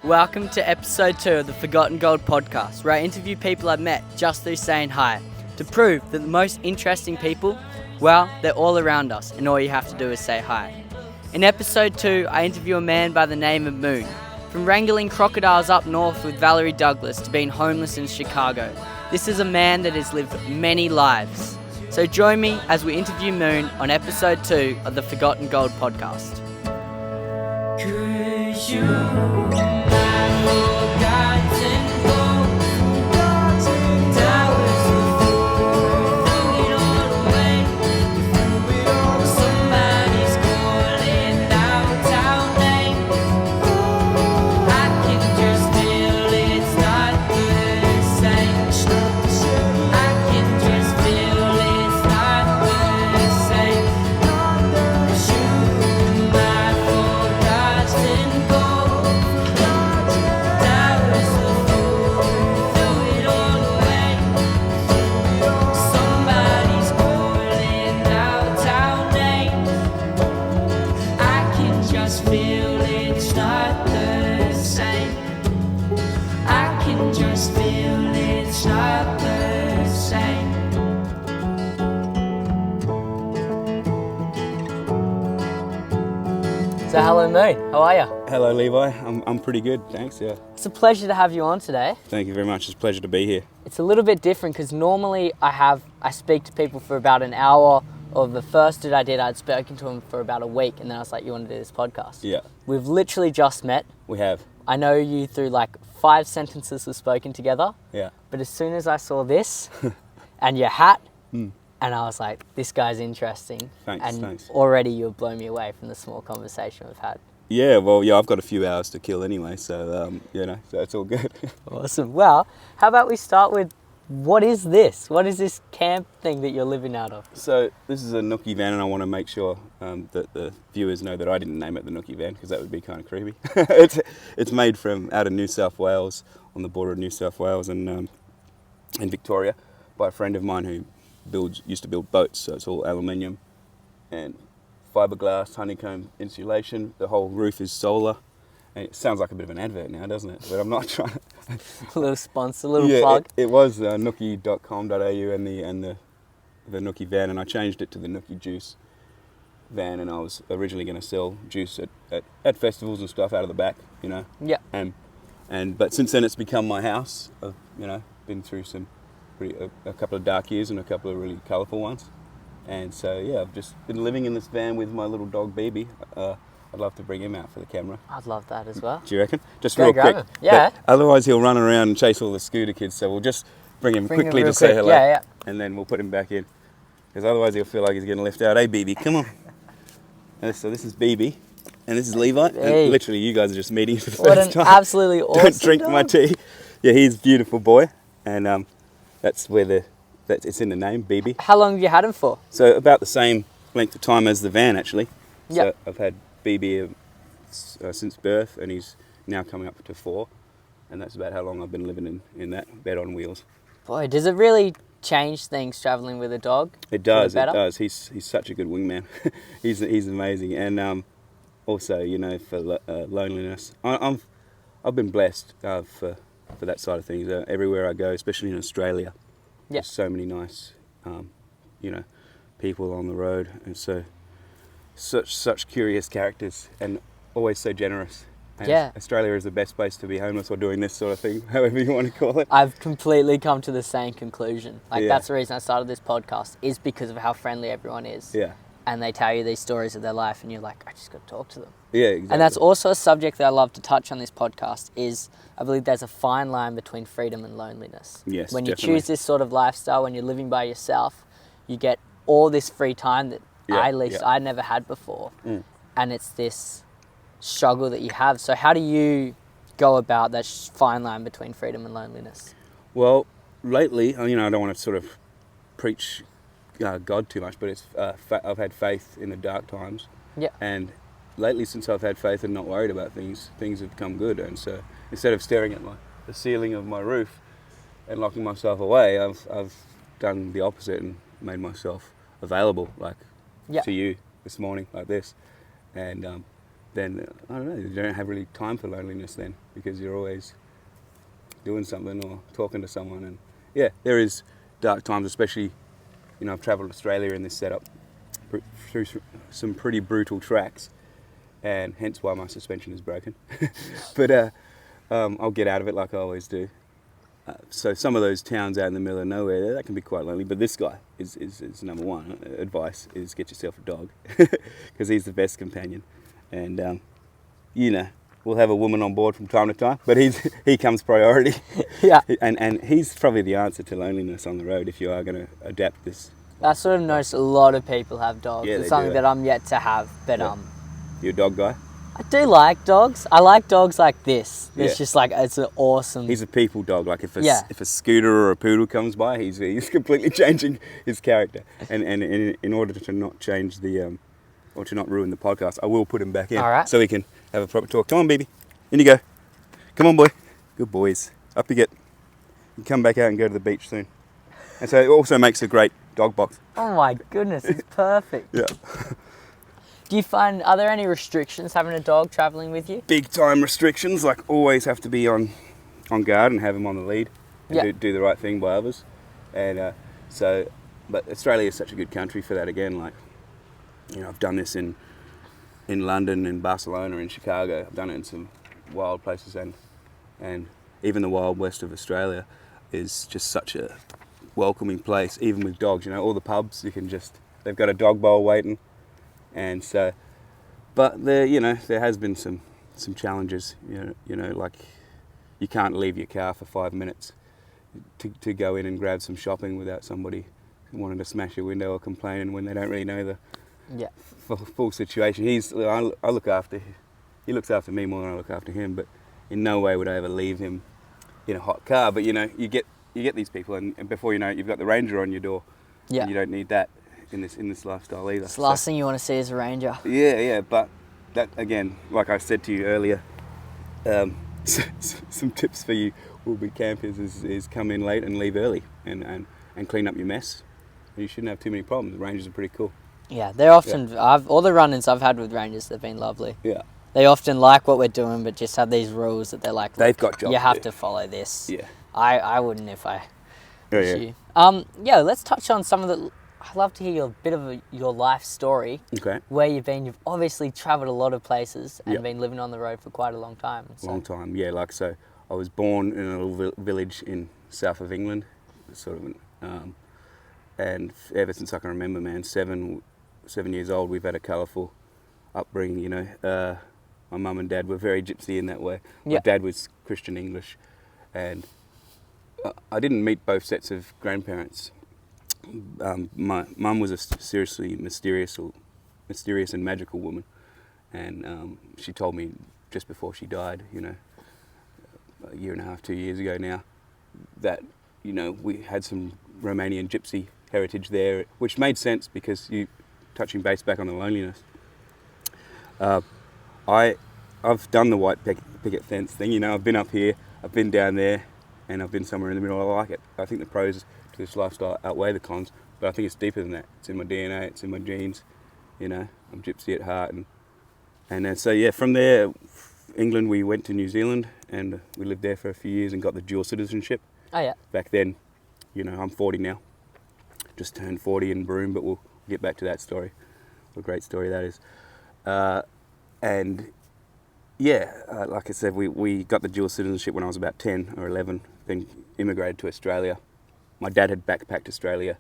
Welcome to episode 2 of the Forgotten Gold podcast, where I interview people I've met just through saying hi, to prove that the most interesting people, well, they're all around us, and all you have to do is say hi. In episode 2, I interview a man by the name of Moon. From wrangling crocodiles up north with Valerie Douglas to being homeless in Chicago, this is a man that has lived many lives. So join me as we interview Moon on episode 2 of the Forgotten Gold podcast. So hello Moon, how are you? Hello Levi, I'm pretty good, thanks, yeah. It's a pleasure to have you on today. Thank you very much, it's a pleasure to be here. It's a little bit different because normally I speak to people for about an hour, or the first dude I did, I'd spoken to him for about a week, and then I was like, you want to do this podcast? Yeah. We've literally just met. We have. I know you through like 5 sentences we've spoken together. Yeah. But as soon as I saw this and your hat, and I was like, this guy's interesting. Thanks. Already you've blown me away from the small conversation we've had. Yeah, well, yeah, I've got a few hours to kill anyway, so, so it's all good. Awesome. Well, how about we start with, what is this? What is this camp thing that you're living out of? So this is a nookie van, and I want to make sure that the viewers know that I didn't name it the nookie van, because that would be kind of creepy. It's made from out of New South Wales, on the border of New South Wales and Victoria, by a friend of mine who used to build boats. So it's all aluminium and fiberglass, honeycomb insulation. The whole roof is solar. And it sounds like a bit of an advert now, doesn't it? But I'm not trying to... A little sponsor, a little plug. It was nookie.com.au and the nookie van, and I changed it to the nookie juice van, and I was originally going to sell juice at festivals and stuff out of the back, you know. Yeah. But since then it's become my house. I've, been through a couple of dark years and a couple of really colourful ones. And so, yeah, I've just been living in this van with my little dog, BB. I'd love to bring him out for the camera. I'd love that as well. Do you reckon? Just real quick. Yeah. But otherwise he'll run around and chase all the scooter kids, so we'll just bring him quickly to say hello. Yeah. And then we'll put him back in. Because otherwise he'll feel like he's getting left out. Hey, BB, come on. And so this is BB, and this is Levi. Hey. And literally you guys are just meeting for the What first an time. absolutely awesome Don't drink dog. my tea. Yeah, he's a beautiful boy. And that's where it's in the name, BB. How long have you had him for? So about the same length of time as the van, actually. Yep. So I've had BB since birth, and he's now coming up to 4. And that's about how long I've been living in that bed on wheels. Boy, does it really change things travelling with a dog? It does, it does. He's such a good wingman. he's amazing. And also, for loneliness. I've been blessed for that side of things. Everywhere I go, especially in Australia, there's so many nice, people on the road, and such curious characters, and always so generous. And Australia is the best place to be homeless or doing this sort of thing, however you want to call it. I've completely come to the same conclusion. That's the reason I started this podcast, is because of how friendly everyone is. Yeah. And they tell you these stories of their life, and you're like, I just got to talk to them. Yeah, exactly. And that's also a subject that I love to touch on this podcast, is I believe there's a fine line between freedom and loneliness. Yes, when you definitely. choose this sort of lifestyle, when you're living by yourself, you get all this free time that I never had before. And it's this struggle that you have. So how do you go about that fine line between freedom and loneliness? Well, lately, I don't want to sort of preach God too much, but it's I've had faith in the dark times. Yeah. And lately, since I've had faith and not worried about things have come good. And so instead of staring at the ceiling of my roof and locking myself away, I've done the opposite and made myself available, to you this morning, like this. And then I don't know, you don't have really time for loneliness then, because you're always doing something or talking to someone. And yeah, there is dark times, especially, you know, I've travelled Australia in this setup through some pretty brutal tracks, and hence why my suspension is broken. But I'll get out of it like I always do. So some of those towns out in the middle of nowhere, that can be quite lonely. But this guy is number one advice is get yourself a dog, because he's the best companion. And you know, we'll have a woman on board from time to time, but he comes priority. Yeah. And he's probably the answer to loneliness on the road if you are going to adapt this. I sort of noticed a lot of people have dogs. Yeah, it's they something do. that I'm yet to have, but Yeah. You're a dog guy? I do like dogs. I like dogs like this. It's Yeah. just like, it's an awesome... He's a people dog. Like if Yeah. if a scooter or a poodle comes by, he's completely changing his character. And in order to not change the or to not ruin the podcast, I will put him back in. All right. So we can have a proper talk. Come on, baby. In you go. Come on, boy. Good boys. Up you get. You come back out and go to the beach soon. And so it also makes a great dog box. Oh my goodness, it's perfect. Yeah. Do you find, are there any restrictions having a dog travelling with you? Big time restrictions, like always have to be on guard and have him on the lead and Yeah. do the right thing by others. And but Australia is such a good country for that again. Like, you know, I've done this in London, in Barcelona, in Chicago. I've done it in some wild places, and even the wild west of Australia is just such a welcoming place, even with dogs. You know, all the pubs, they've got a dog bowl waiting. And so, but there has been some challenges. You know, like you can't leave your car for 5 minutes to go in and grab some shopping without somebody wanting to smash your window or complaining when they don't really know the Yeah. full situation. I look after, he looks after me more than I look after him. But in no way would I ever leave him in a hot car. But you know, you get these people, and before you know it, you've got the Ranger on your door. Yeah. And you don't need that in this lifestyle either. It's the last thing you want to see is a Ranger. Yeah, but that again, like I said to you earlier, some tips for you will be campers is come in late and leave early and clean up your mess. You shouldn't have too many problems. The Rangers are pretty cool. Yeah, they're often, all the run-ins I've had with Rangers, they've been lovely. Yeah. They often like what we're doing, but just have these rules that they're like, They've got jobs you have to do. to follow this. Yeah. I wouldn't if I was Yeah. you. Yeah, let's touch on some of the, I'd love to hear a bit of your life story. Okay. Where you've been. You've obviously travelled a lot of places and Yep. been living on the road for quite a long time. So. Long time. Yeah, like so. I was born in a little village in south of England, sort of, and ever since I can remember, man, 7 years old, we've had a colourful upbringing. You know, my mum and dad were very gypsy in that way. My Yep. dad was Christian English, and I didn't meet both sets of grandparents. My mum was a seriously mysterious and magical woman, and she told me just before she died, you know, a year and a half, 2 years ago now, that, you know, we had some Romanian gypsy heritage there, which made sense because touching base back on the loneliness. I've done the white picket fence thing, you know, I've been up here, I've been down there, and I've been somewhere in the middle. I like it. I think the pros to this lifestyle outweigh the cons, but I think it's deeper than that. It's in my DNA, it's in my genes, you know, I'm gypsy at heart. And so, yeah, from there, England, we went to New Zealand, and we lived there for a few years and got the dual citizenship. Oh yeah. Back then, you know, I'm 40 now, just turned 40 in Broome, but we'll get back to that story. What a great story that is. And yeah, like I said, we got the dual citizenship when I was about 10 or 11, then immigrated to Australia. My dad had backpacked Australia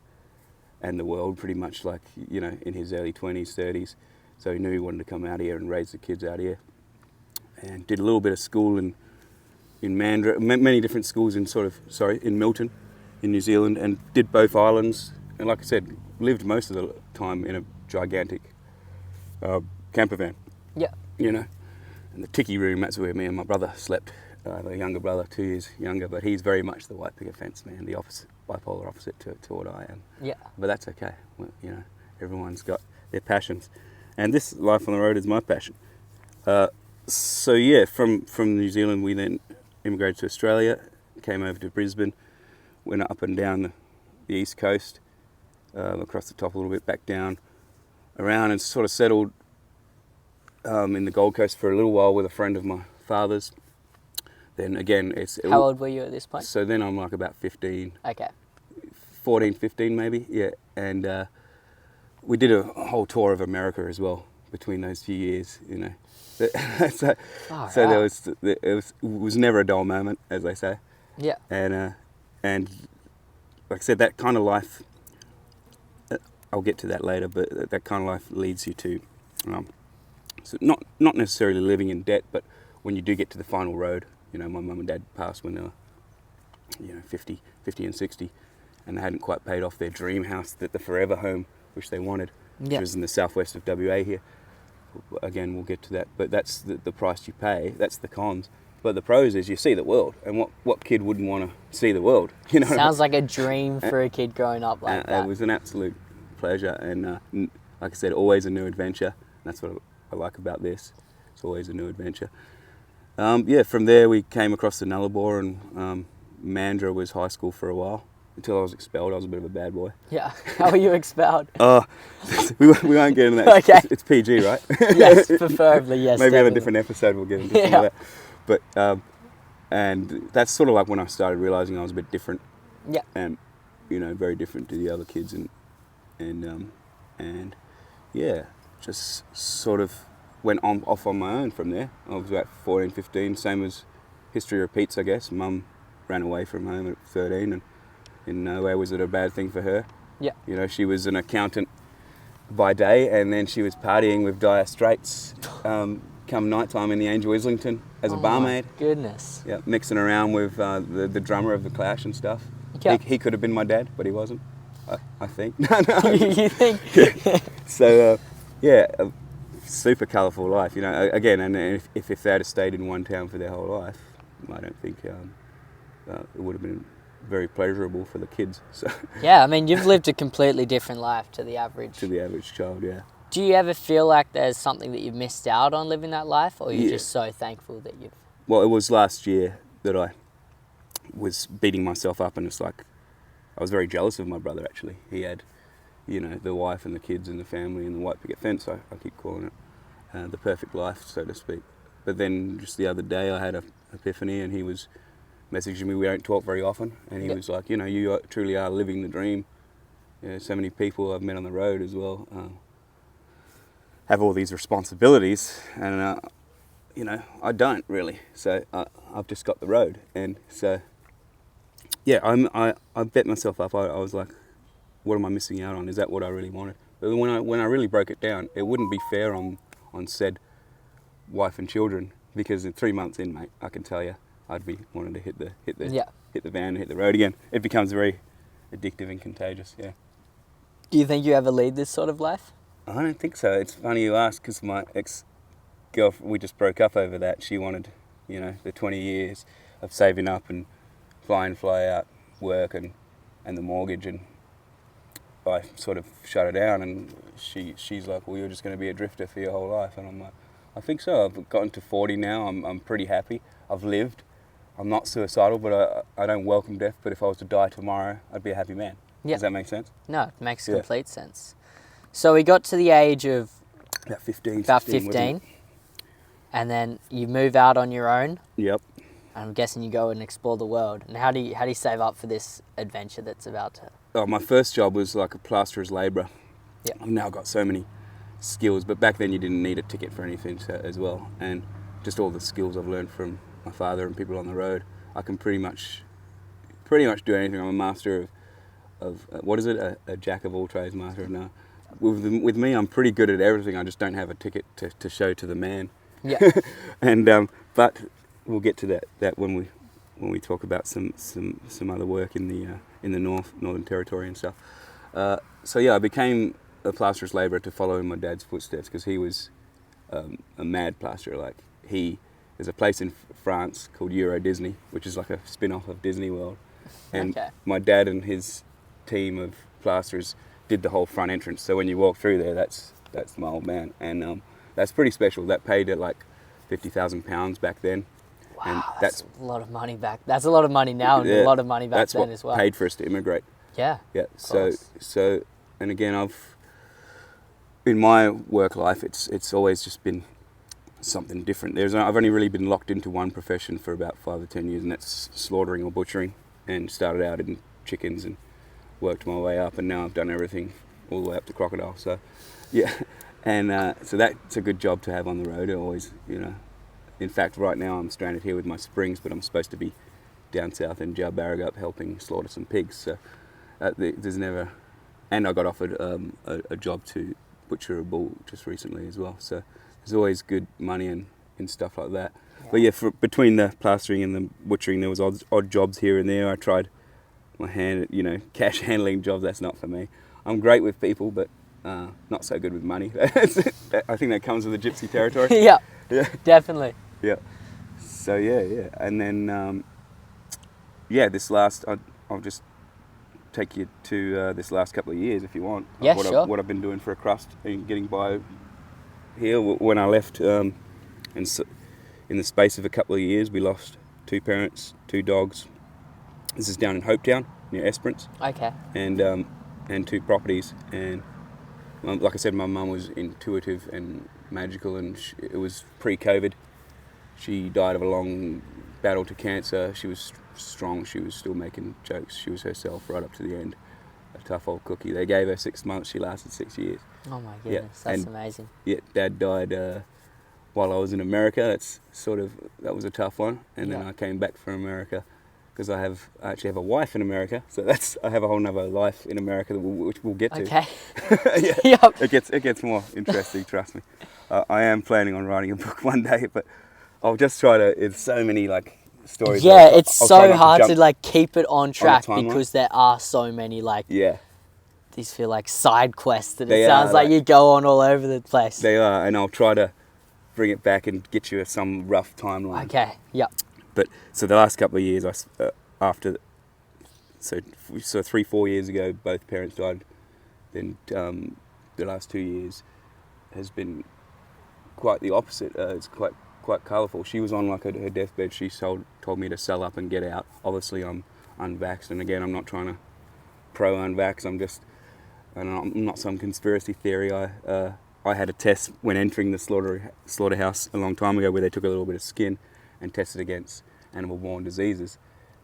and the world pretty much, like, you know, in his early 20s, 30s. So he knew he wanted to come out here and raise the kids out here. And did a little bit of school in Mandurah, many different schools in Milton, in New Zealand, and did both islands. And like I said, lived most of the time in a gigantic camper van. Yeah. You know, and the ticky room, that's where me and my brother slept. The younger brother, 2 years younger, but he's very much the white picket fence man, the opposite, bipolar opposite to what I am. Yeah. But that's okay. Well, you know, everyone's got their passions, and this life on the road is my passion. So yeah, from New Zealand, we then immigrated to Australia, came over to Brisbane, went up and down the east coast, across the top a little bit, back down, around, and sort of settled in the Gold Coast for a little while with a friend of my father's. Then again, How old were you at this point? So then I'm like about 15, Okay. 14, 15 maybe, yeah. And we did a whole tour of America as well between those few years, you know. so Wow. it was never a dull moment, as they say. Yeah. And like I said, that kind of life, I'll get to that later, but that kind of life leads you to, so not necessarily living in debt, but when you do get to the final road, you know, my mum and dad passed when they were, you know, 50 and 60, and they hadn't quite paid off their dream house, the forever home, which they wanted, which was in the southwest of WA here. Again, we'll get to that, but that's the price you pay. That's the cons. But the pros is you see the world, and what kid wouldn't want to see the world? You know, Sounds like a dream for a kid growing up like that. It was an absolute pleasure, and like I said, always a new adventure. That's what I like about this. It's always a new adventure. From there we came across the Nullarbor, and Mandurah was high school for a while until I was expelled. I was a bit of a bad boy. Yeah. How were you expelled? We won't get into that. Okay. It's PG, right? Yes, preferably, yes. Maybe on a definitely. different episode we'll get into some of that. But and that's sort of like when I started realizing I was a bit different. Yeah. And you know, very different to the other kids, and yeah, just sort of went off on my own from there. I was about 14, 15, same as history repeats, I guess. Mum ran away from home at 13, and in no way was it a bad thing for her. Yeah. You know, she was an accountant by day, and then she was partying with Dire Straits come night time in the Angel Islington as a barmaid. My goodness. Yeah, mixing around with the drummer of the Clash and stuff. Yeah. He could have been my dad, but he wasn't. I think. You think? So super colourful life, you know. Again, and if they had stayed in one town for their whole life, I don't think it would have been very pleasurable for the kids. So Yeah, I mean, you've lived a completely different life to the average. to the average child, yeah. Do you ever feel like there's something that you've missed out on living that life, or you're Yeah. just so thankful that you've... Well, it was last year that I was beating myself up, and it's like I was very jealous of my brother. Actually, he had, you know, the wife and the kids and the family and the white picket fence. I keep calling it the perfect life, so to speak. But then just the other day, I had an epiphany, and he was messaging me. We don't talk very often, and he was like, you know, you truly are living the dream. You know, so many people I've met on the road as well have all these responsibilities, and you know, I don't really. So I've just got the road, and so yeah, I bet myself up. I was like, what am I missing out on? Is that what I really wanted? But when I really broke it down, it wouldn't be fair on said wife and children, because in 3 months in, mate, I can tell you, I'd be wanting to hit the van and hit the road again. It becomes very addictive and contagious. Yeah. Do you think you ever lead this sort of life? I don't think so. It's funny you ask, because my ex-girlfriend, we just broke up over that. She wanted, you know, the 20 years of saving up and fly in, fly out work and the mortgage, and I sort of shut her down, and she's like, well, you're just going to be a drifter for your whole life. And I'm like, I think so. I've gotten to 40 now. I'm pretty happy. I've lived. I'm not suicidal, but I don't welcome death. But if I was to die tomorrow, I'd be a happy man. Yeah. Does that make sense? No, it makes complete sense. So we got to the age of About 15. about 16, wasn't 15, and then you move out on your own. it? Yep. I'm guessing you go and explore the world. And how do you save up for this adventure that's about to... Oh, my first job was like a plasterer's labourer. Yeah. I've now got so many skills, but back then you didn't need a ticket for anything as well. And just all the skills I've learned from my father and people on the road, I can pretty much do anything. I'm a master of what is it? A jack of all trades, master of none. With me, I'm pretty good at everything. I just don't have a ticket to show to the man. Yeah. And but we'll get to that when we talk about some other work in the Northern Territory and stuff. So yeah, I became a plasterer's labourer to follow in my dad's footsteps, because he was a mad plasterer. Like there's a place in France called Euro Disney, which is like a spin-off of Disney World, and my dad and his team of plasterers did the whole front entrance. So when you walk through there, that's my old man, and that's pretty special. That paid at like £50,000 back then. Wow, and that's a lot of money back. That's a lot of money now, and a lot of money back then as well. That's what paid for us to immigrate. Yeah. Yeah. So and again, in my work life, it's always just been something different. I've only really been locked into one profession for about 5 or 10 years, and that's slaughtering or butchering. And started out in chickens and worked my way up, and now I've done everything all the way up to crocodile. So, yeah, and so that's a good job to have on the road. Always, In fact, right now I'm stranded here with my springs, but I'm supposed to be down south in Jalbarigup helping slaughter some pigs. So there's never, and I got offered a job to butcher a bull just recently as well. So there's always good money and stuff like that. Yeah. But yeah, between the plastering and the butchering, there was odd jobs here and there. I tried my hand at, cash handling jobs. That's not for me. I'm great with people, but not so good with money. I think that comes with the gypsy territory. Yeah, yeah, definitely. Yeah. So yeah, and then I'll just take you to this last couple of years if you want. Yeah, sure. What I've been doing for a crust and getting by here. When I left, and so in the space of a couple of years, we lost 2 parents, 2 dogs. This is down in Hopetown near Esperance. Okay. And 2 properties. And like I said, my mum was intuitive and magical, and it was pre-COVID. She died of a long battle to cancer. She was strong. She was still making jokes. She was herself right up to the end. A tough old cookie. They gave her 6 months. She lasted 6 years. Oh my goodness, that's amazing. Yeah, Dad died while I was in America. That was a tough one. And then I came back from America because I actually have a wife in America. So I have a whole nother life in America which we'll get to. Okay. Yeah. Yep. It gets more interesting. Trust me. I am planning on writing a book one day, but I'll just try to. It's so many stories. Yeah, it's so hard to keep it on track because there are so many these feel like side quests that it sounds like you go on all over the place. They are, and I'll try to bring it back and get you some rough timeline. Okay. Yep. But so the last couple of years, so 3-4 years ago, both parents died. Then the last 2 years has been quite the opposite. It's quite colourful. She was on her deathbed. She told me to sell up and get out. Obviously, I'm unvaxxed, and again, I'm not trying to pro-unvax. I'm not some conspiracy theory. I had a test when entering the slaughterhouse a long time ago where they took a little bit of skin and tested against animal-borne diseases.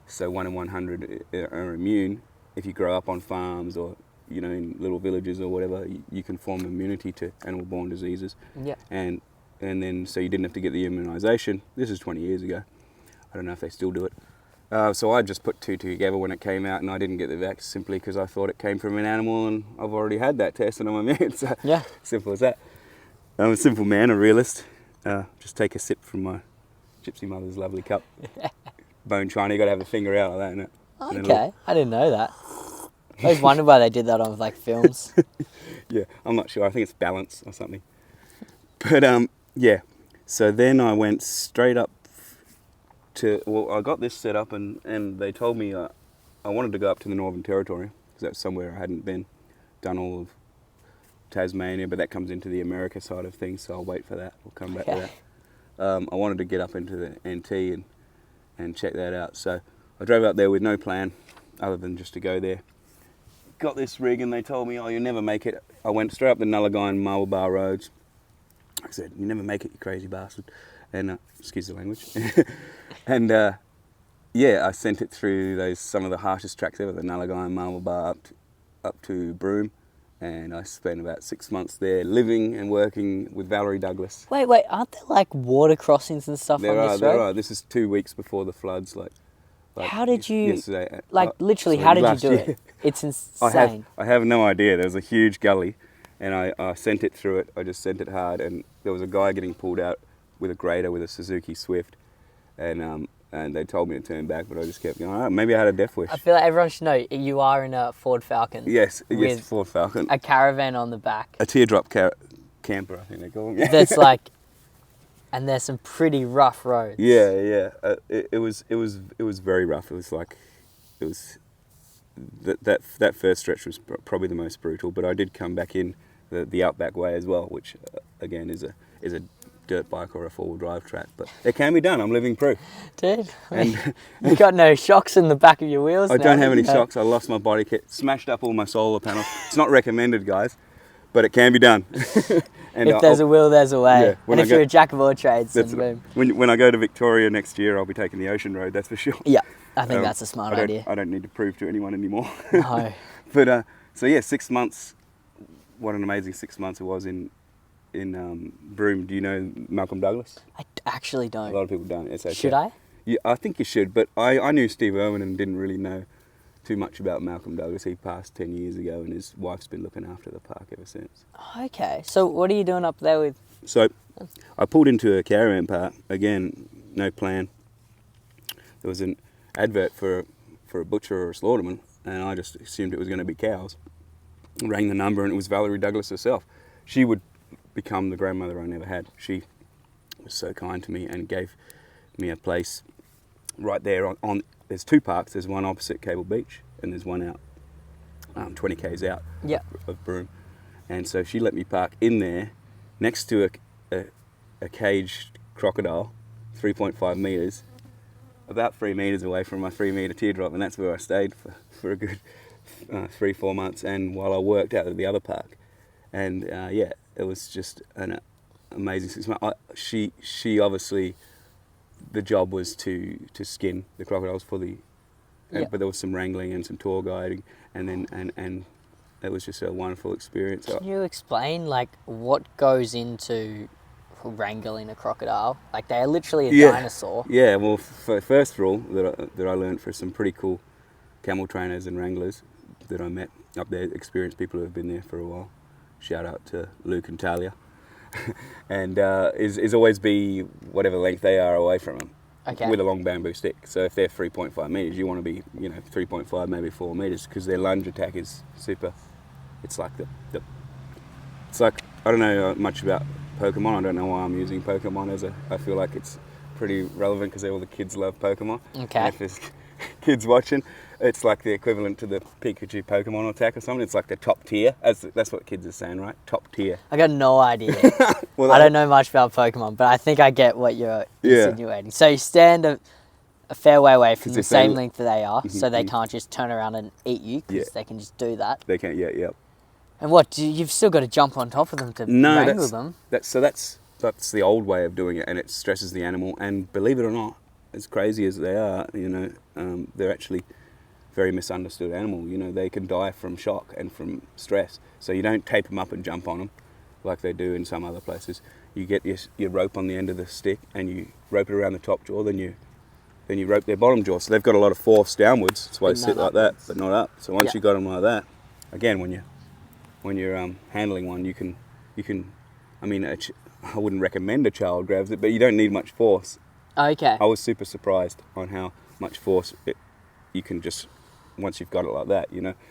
So 1 in 100 are immune. If you grow up on farms or in little villages or whatever, you can form immunity to animal-borne diseases. Yeah. And then so you didn't have to get the immunisation. This is 20 years ago. I don't know if they still do it. So I just put 2 together when it came out, and I didn't get the vax simply because I thought it came from an animal, and I've already had that test and I'm immune. So yeah, simple as that. I'm a simple man, a realist. Just take a sip from my gypsy mother's lovely cup. Bone china, you got to have a finger out like that, innit? Okay, I didn't know that. I always wondered why they did that on films. Yeah, I'm not sure. I think it's balance or something. But yeah. So then I went straight up I got this set up and they told me I wanted to go up to the Northern Territory because that's somewhere I hadn't been. Done all of Tasmania, but that comes into the America side of things, so I'll wait for that. We'll come back to that. I wanted to get up into the NT and check that out. So I drove up there with no plan other than just to go there. Got this rig and they told me, you'll never make it. I went straight up the Nullagine and Marble Bar roads. I said, you never make it, you crazy bastard. And, excuse the language. And, I sent it through some of the harshest tracks ever, the Nullagine, Marble Bar up to Broome. And I spent about 6 months there living and working with Valerie Douglas. Wait, aren't there water crossings and stuff on this road? There are. This is 2 weeks before the floods. How did you, yesterday, literally, how did you do it? It's insane. I have no idea. There was a huge gully and I sent it through it. I just sent it hard, and there was a guy getting pulled out with a grader with a Suzuki Swift, and they told me to turn back, but I just kept going. Oh, maybe I had a death wish. I feel like everyone should know you are in a Ford Falcon. Yes, Ford Falcon. A caravan on the back. A teardrop camper, I think they call them. That's and there's some pretty rough roads. Yeah. It was very rough. That first stretch was probably the most brutal, but I did come back in the Outback Way as well, which again is a dirt bike or a four-wheel drive track, but it can be done. I'm living proof. Dude, you got no shocks in the back of your wheels. I don't have any shocks. I lost my body kit, smashed up all my solar panels. It's not recommended, guys, but it can be done. And if there's a will, there's a way. Yeah, when and I if go- you're a jack of all trades, then boom. when I go to Victoria next year, I'll be taking the ocean road. That's for sure. Yeah, I think that's a smart idea. I don't need to prove to anyone anymore. No. But so yeah, 6 months. What an amazing 6 months it was in Broome. Do you know Malcolm Douglas? I actually A don't. lot of people don't. It's okay. Should I? Yeah, I think you should. But I knew Steve Irwin and didn't really know too much about Malcolm Douglas. He passed 10 years ago, and his wife's been looking after the park ever since. Okay, so what are you doing up there with? So I pulled into a caravan park again. No plan. There was an advert for a butcher or a slaughterman, and I just assumed it was going to be cows. Rang the number, and it was Valerie Douglas herself. She would become the grandmother I never had. She was so kind to me and gave me a place right there on there's two parks. There's one opposite Cable Beach, and there's one out 20 k's out of Broome. And so she let me park in there next to a caged crocodile, 3.5 metres, about 3 metres away from my 3 metre teardrop, and that's where I stayed for a good 3-4 months, and while I worked out at the other park. And yeah, it was just an amazing 6 months. She obviously, the job was to skin the crocodiles for the, but there was some wrangling and some tour guiding, and it was just a wonderful experience. Can you explain like what goes into wrangling a crocodile? Like they are literally a dinosaur. Yeah, well, first rule that I learned for some pretty cool camel trainers and wranglers that I met up there, experienced people who have been there for a while. Shout out to Luke and Talia. And is always be whatever length they are away from them, with a long bamboo stick. So if they're 3.5 metres, you want to be 3.5, maybe 4 metres, because their lunge attack is super. It's like it's like, I don't know much about Pokemon. I don't know why I'm using Pokemon I feel like it's pretty relevant because all the kids love Pokemon. Okay. And if there's kids watching, it's like the equivalent to the Pikachu Pokemon attack or something. It's like the top tier. That's what kids are saying, right? Top tier. I got no idea. Well, I don't know much about Pokemon, but I think I get what you're insinuating. So you stand a fair way away from the same length that they are, so they can't just turn around and eat you, because they can just do that. They can't, yeah. And what, you've still got to jump on top of them to wrangle them? That's the old way of doing it, and it stresses the animal. And believe it or not, as crazy as they are, they're actually very misunderstood animal. They can die from shock and from stress. So you don't tape them up and jump on them like they do in some other places. You get your rope on the end of the stick and you rope it around the top jaw, then you rope their bottom jaw. So they've got a lot of force downwards. That's why they sit like that, but not up. So once you've got them like that, again, when you're handling one, you can. I mean, I wouldn't recommend a child grabs it, but you don't need much force. Okay. I was super surprised on how much force you can just, once you've got it like that,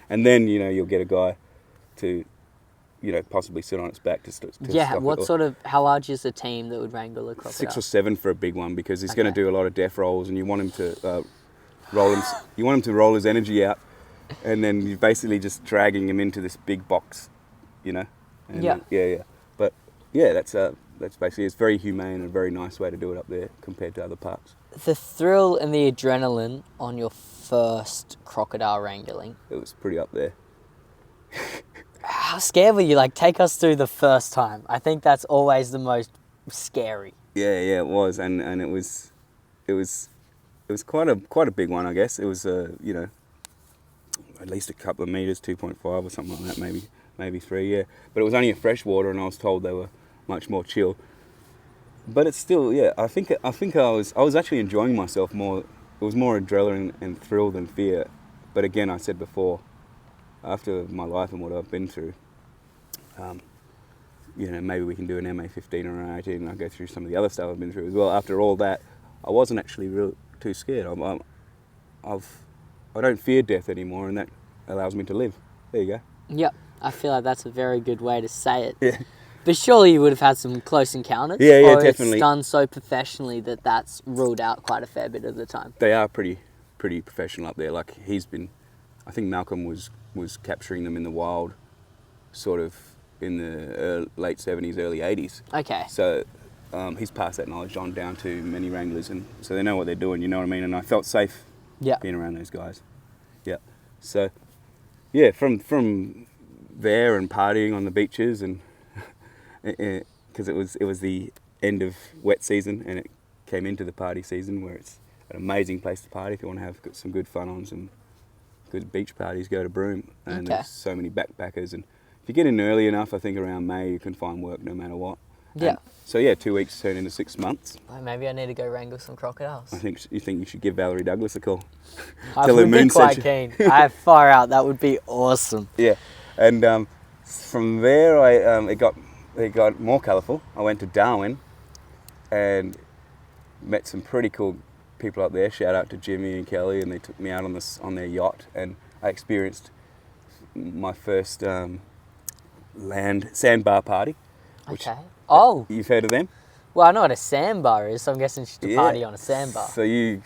and then you'll get a guy to, possibly sit on its back to stop it. How large is the team that would wrangle a crocodile? 6 or 7 for a big one, because he's going to do a lot of death rolls, and you want him to roll his energy out, and then you're basically just dragging him into this big box, And, But yeah, that's basically, it's very humane and a very nice way to do it up there compared to other parks. The thrill and the adrenaline on your first crocodile wrangling. It was pretty up there. How scared were you? Like, take us through the first time. I think that's always the most scary. Yeah, it was, and it was quite a big one, I guess. It was at least a couple of meters, 2.5 or something like that, maybe 3, yeah. But it was only a freshwater, and I was told they were much more chill. But it's still, I think I was actually enjoying myself more. It was more adrenaline and thrill than fear. But again, I said before, after my life and what I've been through, maybe we can do an MA15 or an 18, and I'll go through some of the other stuff I've been through as well. After all that, I wasn't actually real too scared. I don't fear death anymore, and that allows me to live. There you go. Yep, I feel like that's a very good way to say it. Yeah. But surely you would have had some close encounters? Yeah, or definitely. It's done so professionally that that's ruled out quite a fair bit of the time. They are pretty professional up there. Like, I think Malcolm was capturing them in the wild, sort of in the late 70s, early 80s. Okay. So he's passed that knowledge on down to many wranglers, and so they know what they're doing, you know what I mean? And I felt safe being around those guys. Yeah. So, yeah, from there and partying on the beaches, and because it was the end of wet season and it came into the party season, where it's an amazing place to party if you want to have some good fun on some good beach parties. Go to Broome, and there's so many backpackers, and if you get in early enough, I think around May you can find work no matter what. Yeah. And so yeah, 2 weeks turned into 6 months. Well, maybe I need to go wrangle some crocodiles. I think you should give Valerie Douglas a call. I would be quite keen. Far out. That would be awesome. Yeah, and from there it got more colourful. I went to Darwin and met some pretty cool people up there. Shout out to Jimmy and Kelly, and they took me out on their yacht, and I experienced my first land sandbar party. Okay. Oh. You've heard of them? Well, I know what a sandbar is, so I'm guessing it's just a party on a sandbar. So you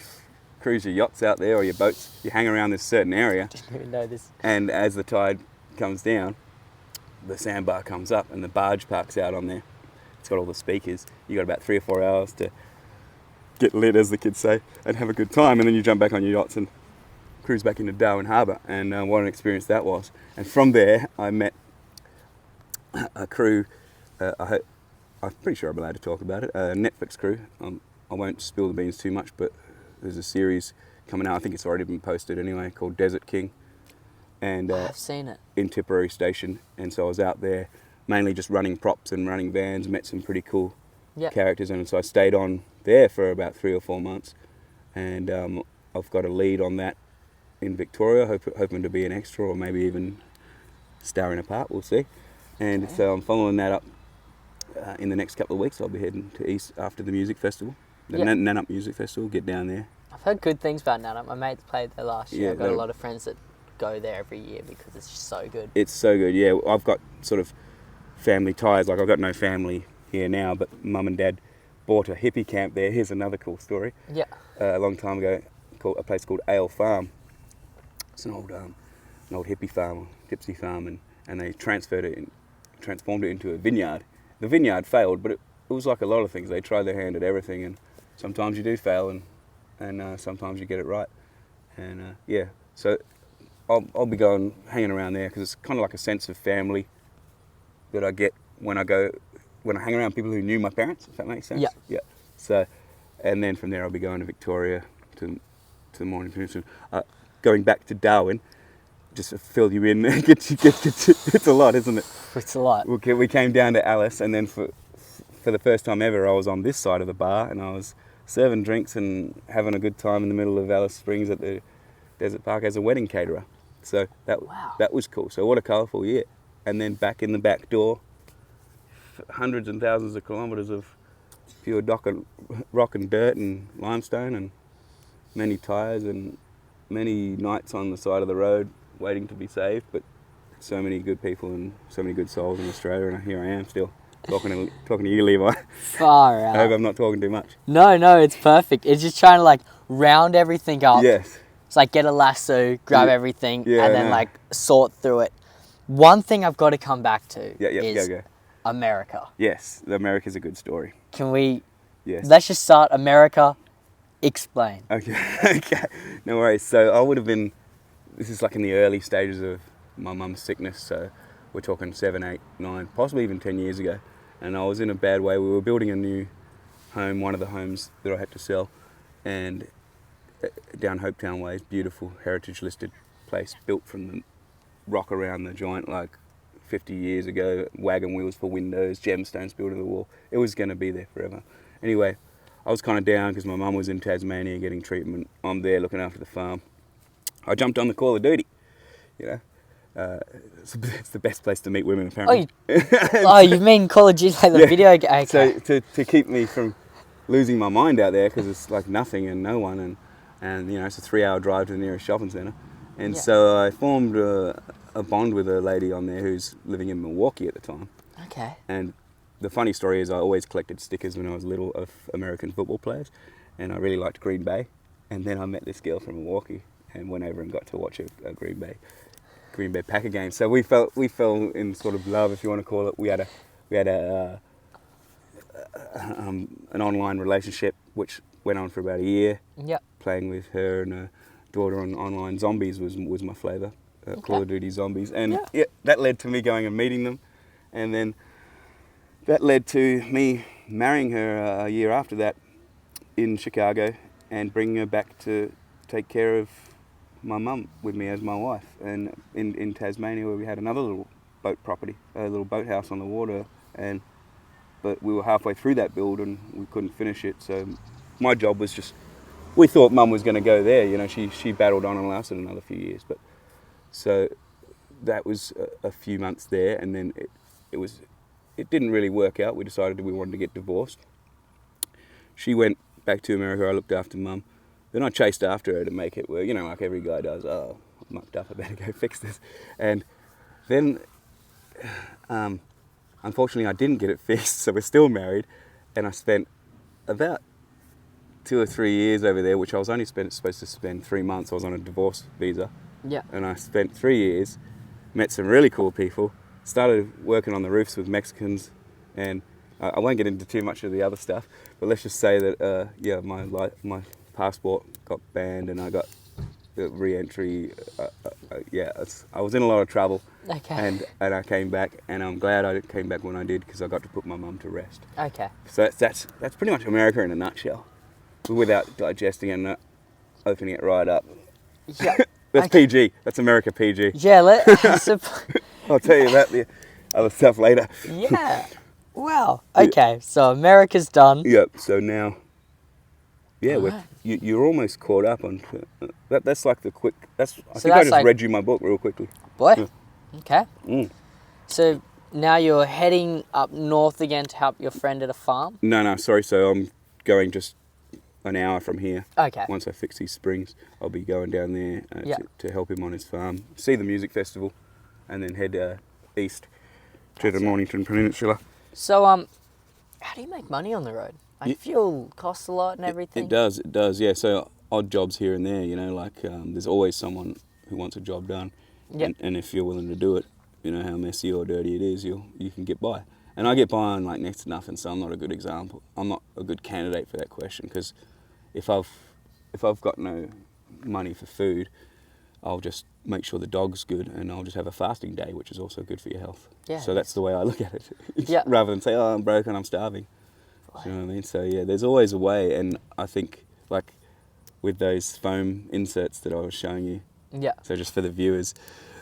cruise your yachts out there or your boats, you hang around this certain area. Didn't even know this. And as the tide comes down, the sandbar comes up and the barge parks out on there. It's got all the speakers. You got about 3 or 4 hours to get lit, as the kids say, and have a good time, and then you jump back on your yachts and cruise back into Darwin Harbour, and what an experience that was. And from there I met a crew, I'm pretty sure I'm allowed to talk about it, a Netflix crew. I won't spill the beans too much, but there's a series coming out, I think it's already been posted anyway, called Desert King, and I've seen it. In Tipperary Station. And so I was out there mainly just running props and running vans, met some pretty cool characters, and so I stayed on there for about 3 or 4 months, and I've got a lead on that in Victoria, hoping to be an extra or maybe even starring a part, we'll see. And so I'm following that up in the next couple of weeks. I'll be heading to East after the music festival, the Nannup Music Festival, get down there. I've heard good things about Nannup. My mates played there last year. I've got a lot of friends that go there every year because it's just so good. It's so good, yeah. I've got sort of family ties, like I've got no family here now, but Mum and Dad bought a hippie camp there. Here's another cool story. Yeah. A long time ago, a place called Ale Farm. It's an old hippie farm, gypsy farm, and they transformed it into a vineyard. The vineyard failed, but it was like a lot of things. They tried their hand at everything, and sometimes you do fail, and sometimes you get it right. And so I'll be hanging around there because it's kind of like a sense of family that I get when I hang around people who knew my parents, if that makes sense. Yeah. So, and then from there I'll be going to Victoria to the Morning Peninsula. Going back to Darwin, just to fill you in, it's a lot, isn't it? It's a lot. We came down to Alice, and then for the first time ever, I was on this side of the bar, and I was serving drinks and having a good time in the middle of Alice Springs at the Desert Park as a wedding caterer. So that was cool. So what a colourful year. And then back in the back door, hundreds and thousands of kilometres of pure rock and dirt and limestone, and many tyres and many nights on the side of the road waiting to be saved, but so many good people and so many good souls in Australia, and here I am still talking to you, Levi. Far out. I hope I'm not talking too much. No, it's perfect. It's just trying to round everything up. Yes. It's get a lasso, grab everything, and then sort through it. One thing I've got to come back to is America. Yes, America's a good story. Can we? Yes. Let's just start America. Explain. Okay. No worries. So I would have been. This is in the early stages of my mum's sickness. So we're talking 7, 8, 9, possibly even 10 years ago. And I was in a bad way. We were building a new home, one of the homes that I had to sell, and down Hopetown Way, beautiful heritage listed place built from the rock around the joint 50 years ago, wagon wheels for windows, gemstones built in the wall. It was going to be there forever. Anyway, I was kind of down because my mum was in Tasmania getting treatment. I'm there looking after the farm. I jumped on the Call of Duty, it's the best place to meet women apparently. You mean Call of Duty, the video game? Okay. So to keep me from losing my mind out there, because it's nothing and no one, and it's a 3-hour drive to the nearest shopping centre. And so I formed a bond with a lady on there who's living in Milwaukee at the time. Okay. And the funny story is I always collected stickers when I was little of American football players, and I really liked Green Bay. And then I met this girl from Milwaukee and went over and got to watch a Green Bay Packer game. So we fell in sort of love, if you want to call it. We had an online relationship which went on for about a year. Yeah. Playing with her and her daughter on online. Zombies was my flavour. Call of Duty Zombies, and that led to me going and meeting them, and then that led to me marrying her a year after that in Chicago and bringing her back to take care of my mum with me as my wife. And in Tasmania, where we had another little boat property, a little boathouse on the water, but we were halfway through that build and we couldn't finish it. So my job was just, we thought Mum was going to go there. You know, she battled on and lasted another few years. But so that was a few months there, and then it didn't really work out. We decided we wanted to get divorced. She went back to America. I looked after Mum. Then I chased after her to make it work, you know, like every guy does. Oh, I'm mucked up, I better go fix this. And then, unfortunately, I didn't get it fixed, so we're still married. And I spent about 2 or 3 years over there, which I was only supposed to spend 3 months. I was on a divorce visa. Yeah. And I spent 3 years, met some really cool people, started working on the roofs with Mexicans, and I won't get into too much of the other stuff, but let's just say that, my passport got banned and I got re-entry. I was in a lot of trouble. Okay. And I came back, and I'm glad I came back when I did, because I got to put my mum to rest. Okay. So that's pretty much America in a nutshell, without digesting and opening it right up. Yeah. That's okay. PG. That's America PG. Yeah, I'll tell you about the other stuff later. Yeah. Wow. Okay, so America's done. Yep. So now, yeah, Alright. you're almost caught up on that. That's like the quick. I just like- read you my book real quickly. Boy. Yeah. Okay. Mm. So now you're heading up north again to help your friend at a farm? No, sorry. So I'm going just an hour from here. Okay. Once I fix these springs, I'll be going down there Yeah. to help him on his farm, see the music festival, and then head east to the Mornington Peninsula. So, how do you make money on the road? Like, Yeah. fuel costs a lot and everything? It does, yeah. So odd jobs here and there, you know, like there's always someone who wants a job done. Yep. And if you're willing to do it, you know, how messy or dirty it is, you can get by. And I get by on like next to nothing, so I'm not a good example. I'm not a good candidate for that question, because if I've got no money for food, I'll just make sure the dog's good, and I'll just have a fasting day, which is also good for your health. Yeah. So that's the way I look at it. Yeah. Rather than say, oh, I'm broken, I'm starving. Do you know what I mean? So yeah, there's always a way, and I think like with those foam inserts that I was showing you. Yeah. So just for the viewers,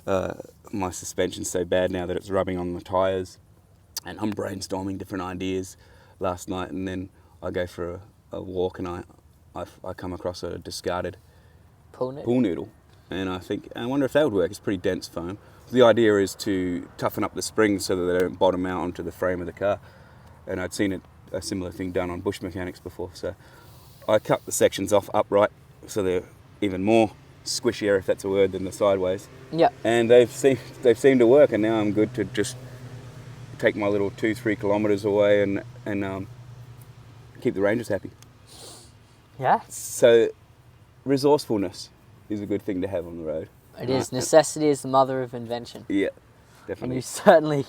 my suspension's so bad now that it's rubbing on the tyres, and I'm brainstorming different ideas last night, and then I go for a walk, and I come across a discarded Pool noodle, and I wonder if that would work. It's pretty dense foam. The idea is to toughen up the springs so that they don't bottom out onto the frame of the car, and I'd seen a similar thing done on bush mechanics before, so I cut the sections off upright so they're even more squishier, if that's a word, than the sideways. Yeah. And they've seemed to work, and now I'm good to just take my little 2-3 kilometres away and keep the rangers happy. Yeah. So resourcefulness is a good thing to have on the road. It is. Necessity is the mother of invention. Yeah, And definitely. you certainly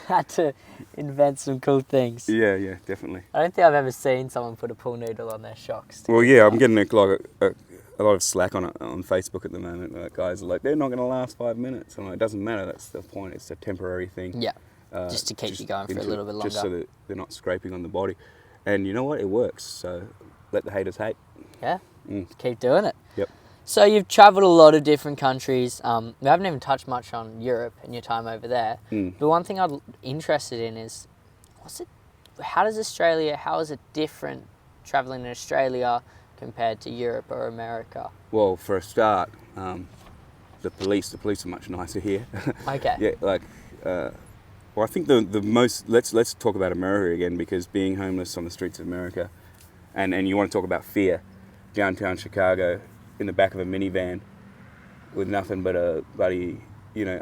had to invent some cool things. Yeah, definitely. I don't think I've ever seen someone put a pool noodle on their shocks. Well, yeah, I'm getting a lot of slack on Facebook at the moment. Guys are like, they're not going to last 5 minutes. I'm like, it doesn't matter. That's the point. It's a temporary thing. Yeah. Just to keep you going for a little bit longer. Just so that they're not scraping on the body. And you know what? It works. So let the haters hate. Yeah. Mm. Keep doing it. Yep. So you've travelled a lot of different countries. We haven't even touched much on Europe and your time over there. Mm. But one thing I'm interested in is, how is it different travelling in Australia compared to Europe or America? Well, for a start, the police are much nicer here. Okay. Yeah, like, well, I think the most, let's talk about America again, because being homeless on the streets of America, and you want to talk about fear, downtown Chicago, in the back of a minivan, with nothing but a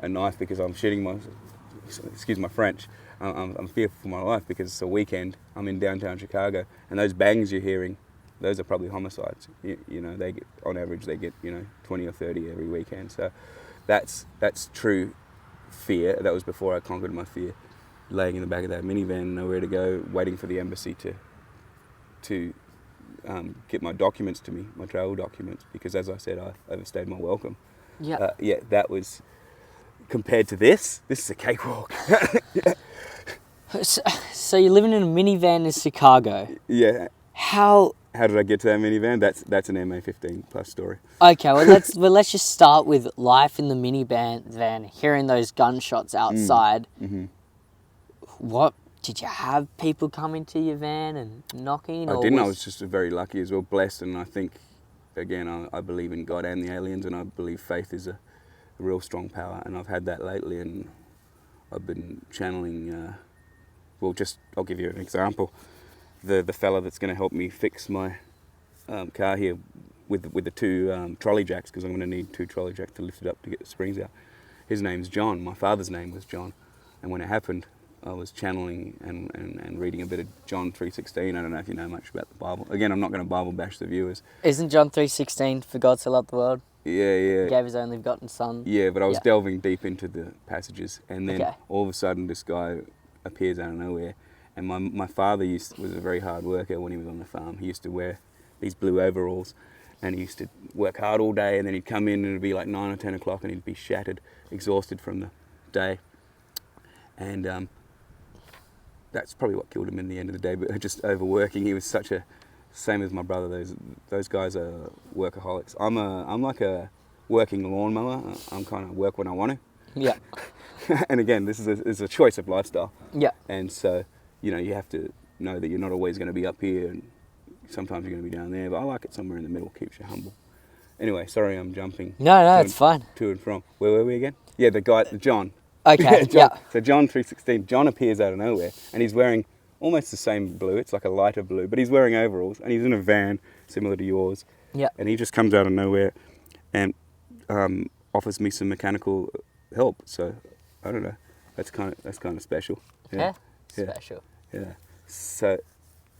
knife, because I'm shitting excuse my French, I'm fearful for my life because it's a weekend, I'm in downtown Chicago, and those bangs you're hearing, those are probably homicides. You know, they get, on average, 20 or 30 every weekend. So that's true fear. That was before I conquered my fear. Laying in the back of that minivan, nowhere to go, waiting for the embassy to get my documents to me, my travel documents, because as I said, I overstayed my welcome. Yeah. That was compared to this is a cakewalk. So you're living in a minivan in Chicago. Yeah. How did I get to that minivan? That's an MA15 plus story. Okay, well let's just start with life in the minivan, hearing those gunshots outside. Mm-hmm. What did you have people come into your van and knocking? I didn't. I was just very lucky as well, blessed, and I think, again, I believe in God and the aliens, and I believe faith is a real strong power, and I've had that lately, and I've been channeling. I'll give you an example. The fella that's going to help me fix my car here with the two trolley jacks, because I'm going to need 2 trolley jacks to lift it up to get the springs out. His name's John. My father's name was John, and when it happened, I was channeling and reading a bit of John 3:16. I don't know if you know much about the Bible. Again, I'm not going to Bible bash the viewers. Isn't John 3:16 for God so loved the world? Yeah. He gave his only begotten son. Yeah, but I was delving deep into the passages, and then all of a sudden this guy appears out of nowhere. And my father was a very hard worker when he was on the farm. He used to wear these blue overalls, and he used to work hard all day, and then he'd come in and it'd be like 9 or 10 o'clock, and he'd be shattered, exhausted from the day. And that's probably what killed him in the end of the day, but just overworking. He was same as my brother. Those guys are workaholics. I'm like a working lawnmower. I'm kind of work when I want to. Yeah. And again, this is a choice of lifestyle. Yeah. And so, you have to know that you're not always going to be up here, and sometimes you're going to be down there, but I like it somewhere in the middle, keeps you humble. Anyway, sorry I'm jumping. No, it's fine. To and from. Where were we again? Yeah, the guy, John. Okay, John. Yeah. So John 3:16, John appears out of nowhere, and he's wearing almost the same blue. It's like a lighter blue, but he's wearing overalls, and he's in a van similar to yours. Yeah. And he just comes out of nowhere and offers me some mechanical help. So I don't know. That's kind of special. Yeah. Special. Yeah. So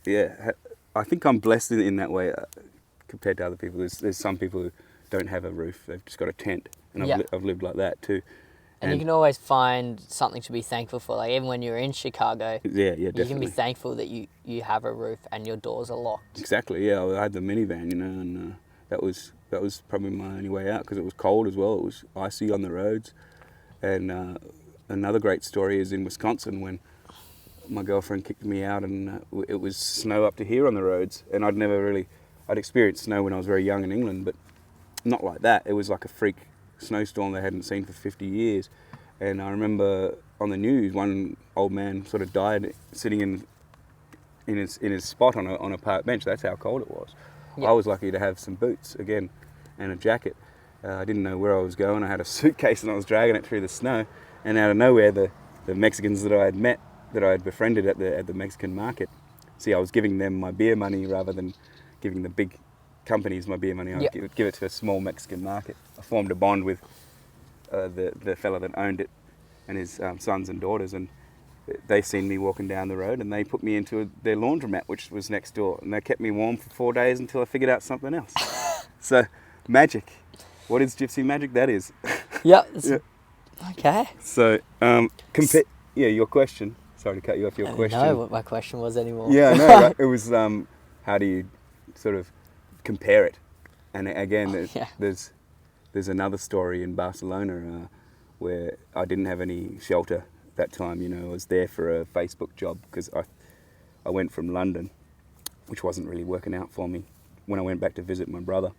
yeah, I think I'm blessed in that way compared to other people. There's some people who don't have a roof; they've just got a tent, and I've lived like that too. And you can always find something to be thankful for. Like even when you're in Chicago, definitely. You can be thankful that you have a roof and your doors are locked. Exactly. Yeah, I had the minivan, and that was probably my only way out, because it was cold as well. It was icy on the roads. And another great story is in Wisconsin, when my girlfriend kicked me out, and it was snow up to here on the roads, and I'd experienced snow when I was very young in England, but not like that. It was like a freak snowstorm they hadn't seen for 50 years. And I remember on the news, one old man sort of died sitting in his spot on a park bench. That's how cold it was. Yep. I was lucky to have some boots again and a jacket. I didn't know where I was going. I had a suitcase and I was dragging it through the snow, and out of nowhere the Mexicans that I had met, that I had befriended at the Mexican market, see, I was giving them my beer money rather than giving the big companies my beer money. I would give it to a small Mexican market. I formed a bond with the fella that owned it and his sons and daughters, and they seen me walking down the road, and they put me into their laundromat, which was next door, and they kept me warm for 4 days until I figured out something else. So, magic. What is gypsy magic? That is. Yeah. Okay. So, your question. Sorry to cut you off. Your question. I don't know what my question was anymore. Yeah, I know. Right? It was how do you sort of compare it? And again, there's another story in Barcelona where I didn't have any shelter that time. I was there for a Facebook job, because I went from London, which wasn't really working out for me. When I went back to visit my brother,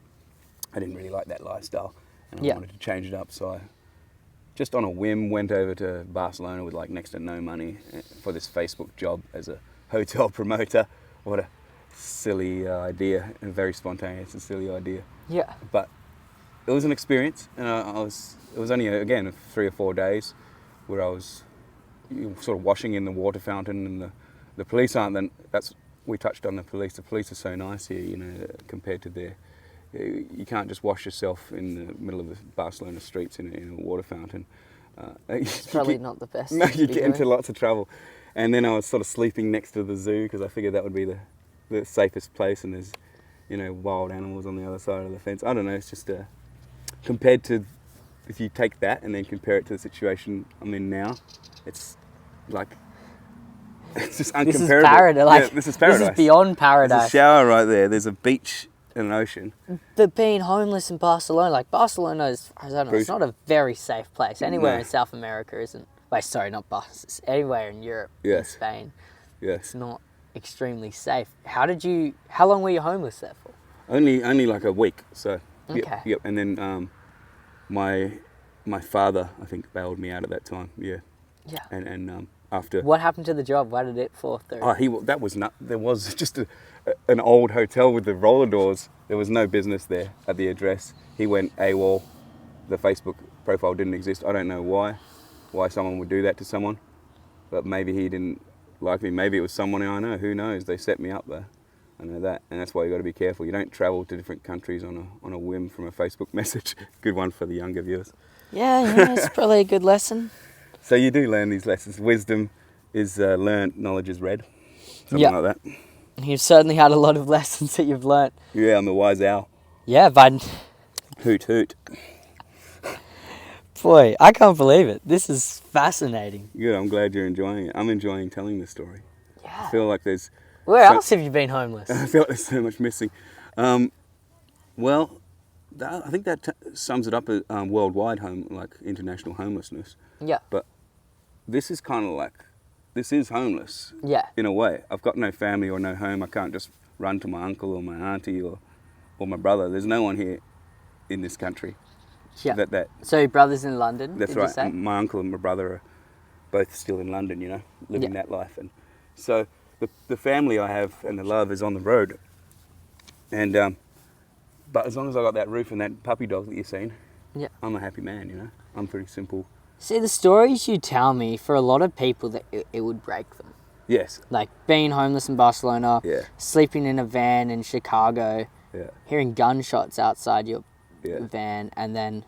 I didn't really like that lifestyle, and I wanted to change it up. So I, just on a whim, went over to Barcelona with like next to no money for this Facebook job as a hotel promoter. What a silly idea, and very spontaneous and silly idea. Yeah. But it was an experience, and it was only, again, 3 or 4 days where I was sort of washing in the water fountain, and the police aren't we touched on the police. The police are so nice here, compared to there. You can't just wash yourself in the middle of the Barcelona streets in a water fountain. It's probably not the best. No, you get into lots of trouble. And then I was sort of sleeping next to the zoo, because I figured that would be the safest place, and there's, wild animals on the other side of the fence. I don't know, it's just compared to, if you take that and then compare it to the situation I'm in now, it's like, it's just uncomparable. This is paradise. Yeah, this is paradise. This is beyond paradise. There's a shower right there. There's a beach in an ocean. But being homeless in Barcelona, like Barcelona is, I don't know, it's not a very safe place. Anywhere in South America isn't. Wait, sorry, not Barcelona. Anywhere in Europe, in Spain, it's not extremely safe. How long were you homeless there for? Only like a week. So Okay. Yep. And then my father, I think, bailed me out at that time. Yeah. Yeah. And after. What happened to the job? Why did it fall through? There was just an old hotel with the roller doors. There was no business there at the address. He went AWOL. The Facebook profile didn't exist. I don't know why someone would do that to someone, but maybe he didn't like me. Maybe it was someone I know. Who knows? They set me up there. I know that, and that's why you got to be careful. You don't travel to different countries on a whim from a Facebook message. Good one for the younger viewers. Yeah, it's probably a good lesson. So you do learn these lessons. Wisdom is learnt, knowledge is read. Something like that. You've certainly had a lot of lessons that you've learnt. Yeah, I'm a wise owl. Yeah, but... Hoot, hoot. Boy, I can't believe it. This is fascinating. Good, I'm glad you're enjoying it. I'm enjoying telling this story. Yeah. I feel like there's... Where else have you been homeless? I feel like there's so much missing. Well, I think that sums it up as worldwide international homelessness. Yeah. But this is kind of like, this is homeless. Yeah. In a way. I've got no family or no home. I can't just run to my uncle or my auntie or my brother. There's no one here in this country. Yeah. So your brother's in London, that's did right. you say? My uncle and my brother are both still in London, living that life. And so the family I have and the love is on the road. And but as long as I got that roof and that puppy dog that you've seen, I'm a happy man, I'm pretty simple. See, the stories you tell me, for a lot of people, that it would break them. Yes. Like being homeless in Barcelona, sleeping in a van in Chicago, hearing gunshots outside your van, and then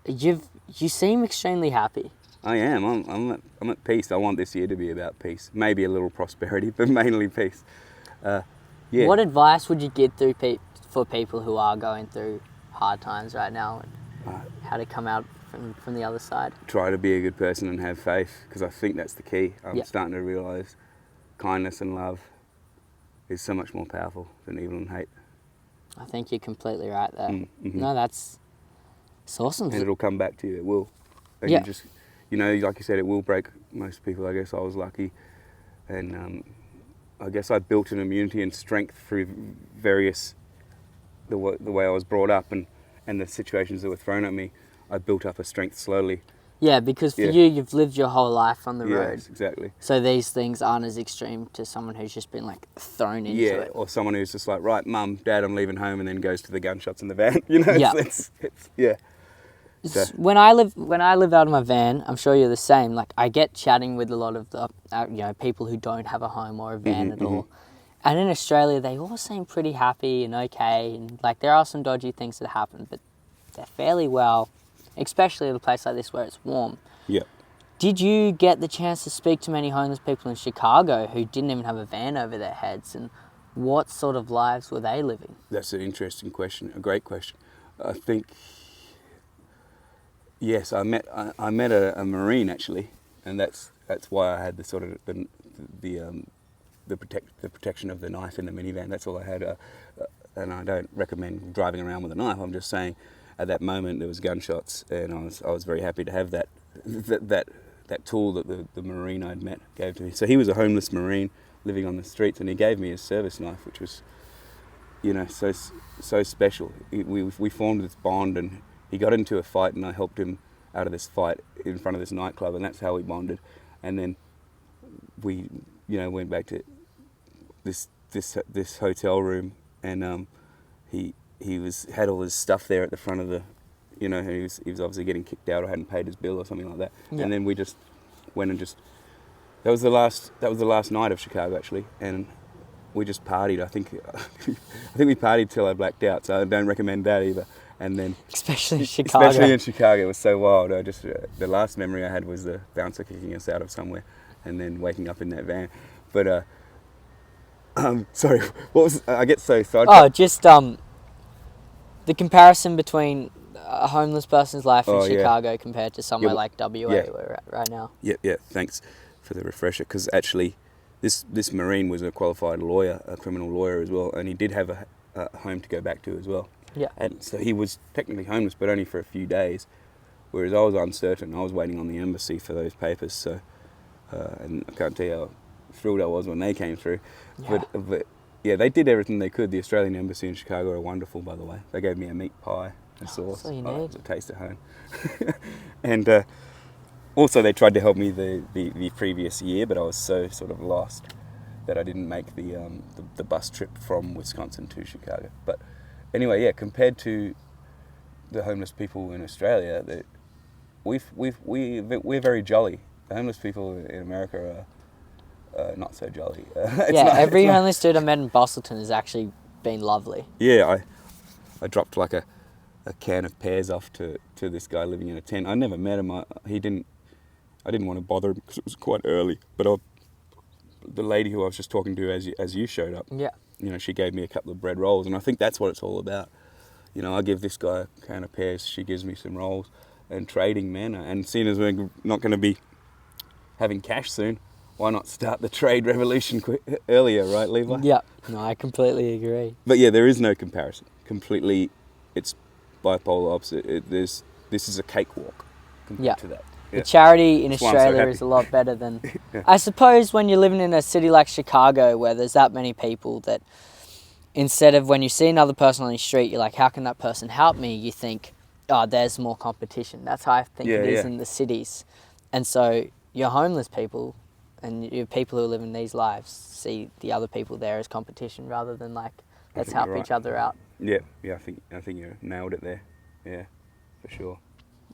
you seem extremely happy. I am. I'm at peace. I want this year to be about peace. Maybe a little prosperity, but mainly peace. What advice would you give for people who are going through hard times right now, and how to come out from the other side? Try to be a good person and have faith, because I think that's the key. I'm starting to realise kindness and love is so much more powerful than evil and hate. I think you're completely right there. Mm-hmm. No, it's awesome. And it'll come back to you. It will. And you just, like you said, it will break most people. I guess I was lucky, and I guess I built an immunity and strength through the way I was brought up and the situations that were thrown at me. I built up a strength slowly. Yeah, because for you, you've lived your whole life on the road. Yes, exactly. So these things aren't as extreme to someone who's just been thrown into it. Yeah, or someone who's just like, right, Mum, Dad, I'm leaving home, and then goes to the gunshots in the van. So. When I live out of my van, I'm sure you're the same. I get chatting with a lot of the people who don't have a home or a van at all. And in Australia, they all seem pretty happy and okay. And there are some dodgy things that happen, but they're fairly well, especially at a place like this where it's warm. Yeah. Did you get the chance to speak to many homeless people in Chicago who didn't even have a van over their heads? And what sort of lives were they living? That's an interesting question, a great question. I think, yes, I met a Marine actually, and that's why I had the sort of the protection of the knife in the minivan. That's all I had, and I don't recommend driving around with a knife. I'm just saying, at that moment there was gunshots, and I was very happy to have that tool that the Marine I'd met gave to me. So he was a homeless Marine living on the streets, and he gave me his service knife, which was, so special. We formed this bond, and he got into a fight, and I helped him out of this fight in front of this nightclub, and that's how we bonded. And then we, went back to this hotel room, and he had all his stuff there at the front of the, he was obviously getting kicked out or hadn't paid his bill or something like that. Yeah. And then we just went and that was the last night of Chicago actually, and we just partied. I think we partied till I blacked out, so I don't recommend that either. And then especially in Chicago. It was so wild. The last memory I had was the bouncer kicking us out of somewhere, and then waking up in that van. But sorry, what was? I get so sidetracked. Oh, just the comparison between a homeless person's life in Chicago compared to somewhere like WA where we're at right now. Yeah. Thanks for the refresher, because actually, this Marine was a qualified lawyer, a criminal lawyer as well, and he did have home to go back to as well. Yeah. And so he was technically homeless, but only for a few days, whereas I was uncertain. I was waiting on the embassy for those papers, so and I can't tell you how thrilled I was when they came through. Yeah. But yeah, they did everything they could. The Australian embassy in Chicago are wonderful, by the way. They gave me a meat pie and sauce. all you It need. was a taste at home. And also they tried to help me the previous year, but I was so sort of lost that I didn't make the bus trip from Wisconsin to Chicago. But anyway, yeah, compared to the homeless people in Australia, that we're very jolly. The homeless people in America are not so jolly. Every homeless dude I met in Busselton has actually been lovely. Yeah, I dropped like a can of pears off to this guy living in a tent. I never met him. I didn't want to bother him because it was quite early. But the lady who I was just talking to as you showed up, Yeah. you know, she gave me a couple of bread rolls, and I think that's what it's all about. You know, I give this guy a can of pears, she gives me some rolls, and trading, man. And seeing as we're not going to be having cash soon, why not start the trade revolution earlier, right, Levi? Yeah. No, I completely agree. But yeah, there is no comparison. Completely, it's bipolar opposite. This is a cakewalk compared to that. The charity in That's why I'm so Australia happy. is a lot better than... Yeah. I suppose when you're living in a city like Chicago where there's that many people, that instead of when you see another person on the street, you're like, how can that person help me? You think, oh, there's more competition. That's how I think it is in the cities. And so your homeless people and your people who live in these lives see the other people there as competition rather than like, let's help each other out. Yeah, I think you nailed it there. Yeah, for sure.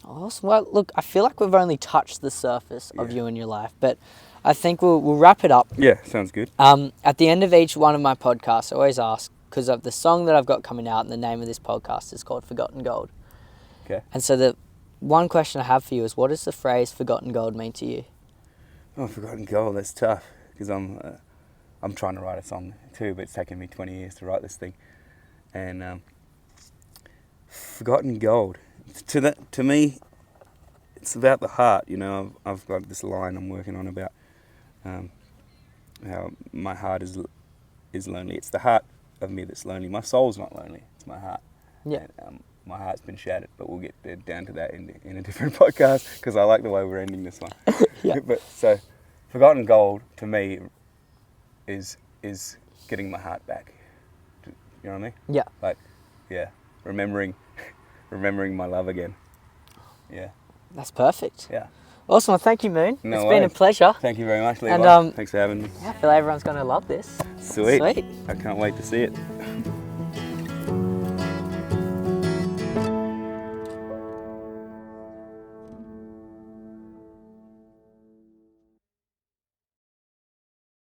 Awesome. Well, look, I feel like we've only touched the surface of you and your life, but I think we'll wrap it up. Yeah, sounds good. At the end of each one of my podcasts, I always ask, because of the song that I've got coming out and the name of this podcast is called Forgotten Gold. Okay. And so the one question I have for you is, what does the phrase forgotten gold mean to you? Oh, forgotten gold. That's tough because I'm trying to write a song too, but it's taken me 20 years to write this thing. And forgotten gold. To me, it's about the heart. You know, I've got this line I'm working on about how my heart is lonely. It's the heart of me that's lonely. My soul's not lonely. It's my heart. Yeah. And, my heart's been shattered, but we'll get down to that in a different podcast because I like the way we're ending this one. Yeah. But so, forgotten gold to me is getting my heart back. You know what I mean? Yeah. Like, yeah, remembering my love again. Yeah. That's perfect. Yeah. Awesome. Well, thank you, Moon. No It's been a worries. pleasure. Thank you very much, Levi. And, thanks for having me. I feel like everyone's going to love this. Sweet. Sweet. I can't wait to see it.